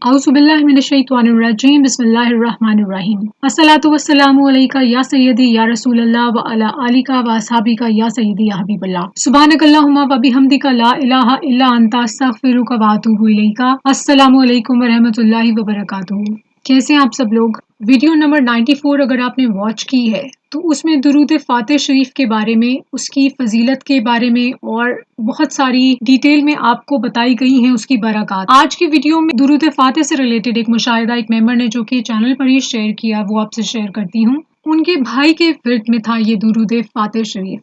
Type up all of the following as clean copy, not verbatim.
औज़ुबिल्लाहि मिनश्शैतानिर्रजीम बिस्मिल्लाहिर्रहमानिर्रहीम अस्सलातु वस्सलामु अलैका या सय्यदी या रसूलल्लाह व अला आलिका व अस्हाबिका या सय्यदी या हबीबल्लाह सुब्हानकल्लाहुम्मा व बिहम्दिका ला इलाहा इल्ला अंता अस्तगफिरुका व अतूबु इलैका। अस्सलामु अलैकुम व रहमतुल्लाहि व बरकातुहू। कैसे हैं आप सब लोग? वीडियो नंबर 94 अगर आपने वॉच की है तो उसमें दुरूद फातिह शरीफ के बारे में, उसकी फजीलत के बारे में और बहुत सारी डिटेल में आपको बताई गई हैं उसकी बरक़ात। आज की वीडियो में दुरूद फातिह से रिलेटेड एक मुशाहिदा एक मेंबर ने जो कि चैनल पर ही शेयर किया वो आपसे शेयर करती हूँ। उनके भाई के विर्द में था ये दुरूद फातिह शरीफ।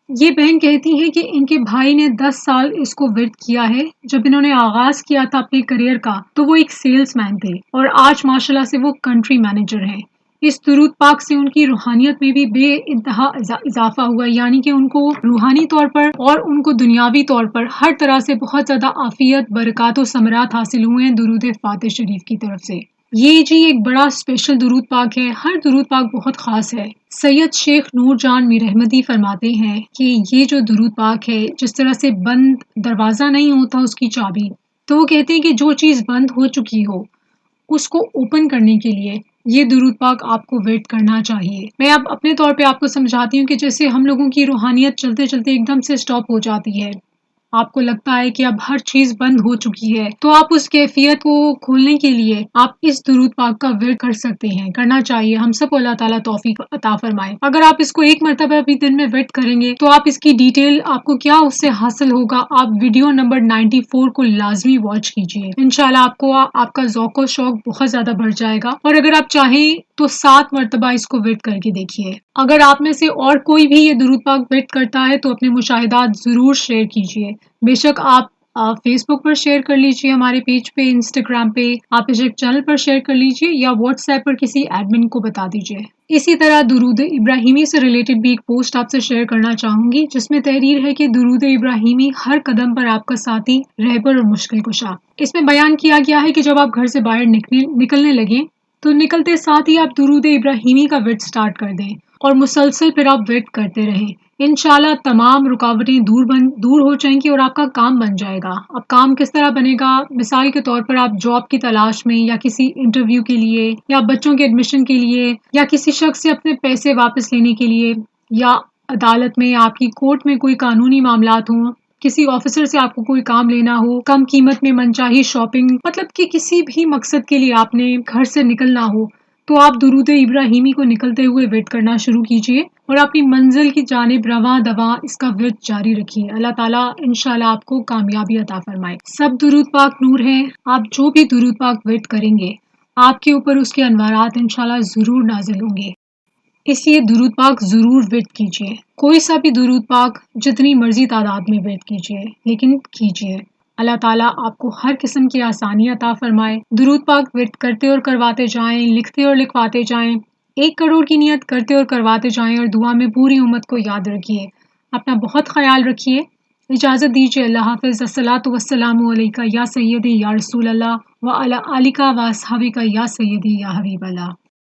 ये बहन कहती हैं कि इनके भाई ने 10 साल इसको विर्द किया है। जब इन्होंने आगाज किया था अपने करियर का तो वो एक सेल्समैन थे और आज माशाल्लाह से वो कंट्री मैनेजर हैं। इस दुरूद पाक से उनकी रूहानियत में भी बेइंतहा इजाफा हुआ, यानी कि उनको रूहानी तौर पर और उनको दुनियावी तौर पर हर तरह से बहुत ज़्यादा आफियत, बरक़ात और समरात हासिल हुए हैं दुरूद फातिह शरीफ की तरफ से। ये जी एक बड़ा स्पेशल दुरूद पाक है। हर दुरूद पाक बहुत ख़ास है। सैयद शेख नूर जान मीर अहमदी फरमाते हैं कि ये जो दुरूद पाक है, जिस तरह से बंद दरवाज़ा नहीं होता उसकी चाबी, तो वो कहते हैं कि जो चीज़ बंद हो चुकी हो उसको ओपन करने के लिए ये दुरूद पाक आपको वेट करना चाहिए। मैं अब अपने तौर पे आपको समझाती हूँ कि जैसे हम लोगों की रूहानियत चलते चलते एकदम से स्टॉप हो जाती है, आपको लगता है कि अब हर चीज़ बंद हो चुकी है, तो आप उस कैफियत को खोलने के लिए आप इस दुरूद पाक का विर्द कर सकते हैं, करना चाहिए। हम सबको अल्लाह ताला तौफीक अता फरमाए। अगर आप इसको एक मरतबा भी दिन में विर्द करेंगे तो आप इसकी डिटेल आपको क्या उससे हासिल होगा, आप वीडियो नंबर 94 को लाजमी वॉच कीजिए। इंशाल्लाह आपको आपका ज़ौक़ और शौक बहुत ज़्यादा बढ़ जाएगा। और अगर आप चाहें तो 7 मरतबा इसको विर्द करके देखिए। अगर आप में से और कोई भी ये दुरूद पाक विर्द करता है तो अपने मुशाहिदात ज़रूर शेयर कीजिए। बेशक आप फेसबुक पर शेयर कर लीजिए, हमारे पेज पे, इंस्टाग्राम पे, आप इसे चैनल पर शेयर कर लीजिए या व्हाट्सएप पर किसी एडमिन को बता दीजिए। इसी तरह दुरूद इब्राहिमी से रिलेटेड भी एक पोस्ट आपसे शेयर करना चाहूंगी जिसमें तहरीर है कि दुरूद इब्राहिमी हर कदम पर आपका साथी, रहबर और मुश्किल कुशा। इसमें बयान किया गया है कि जब आप घर से बाहर निकलने लगे तो निकलते साथ ही आप दुरूद इब्राहिमी का विर्द स्टार्ट कर दें और मुसलसल फिर आप विर्द करते रहें। इंशाल्लाह तमाम रुकावटें दूर हो जाएंगी और आपका काम बन जाएगा। अब काम किस तरह बनेगा? मिसाल के तौर पर आप जॉब की तलाश में या किसी इंटरव्यू के लिए या बच्चों के एडमिशन के लिए या किसी शख्स से अपने पैसे वापस लेने के लिए या अदालत में आपकी कोर्ट में कोई कानूनी मामलात हों, किसी ऑफिसर से आपको कोई काम लेना हो, कम कीमत में मनचाही शॉपिंग, मतलब कि किसी भी मकसद के लिए आपने घर से निकलना हो तो आप दुरूद इब्राहिमी को निकलते हुए विर्द करना शुरू कीजिए और अपनी मंजिल की जानिब रवां दवां इसका विर्द जारी रखिए। अल्लाह ताला इंशाल्लाह आपको कामयाबी अता फरमाए। सब दुरूद पाक नूर हैं। आप जो भी दुरूद पाक विर्द करेंगे आपके ऊपर उसके अनवारात इंशाल्लाह ज़रूर नाजिल होंगे। इसलिए दुरूद पाक ज़रूर विर्द कीजिए। कोई सा भी दुरूद पाक जितनी मर्जी तादाद में विर्द कीजिए, लेकिन कीजिए। अल्लाह ताला आपको हर किस्म की आसानी अता फरमाए। दुरूद पाक विर्द करते और करवाते जाएं, लिखते और लिखवाते जाएं, 1 करोड़ की नियत करते और करवाते जाएं और दुआ में पूरी उम्मत को याद रखिए। अपना बहुत ख्याल रखिए। इजाज़त दीजिए। अल्लाह हाफ़िज़। अस्सलातु वस्सलामु अलैका या सय्यदी या रसूलल्लाह व अला आलिका व अस्हाबिका या सय्यदी या हबीबल्लाह।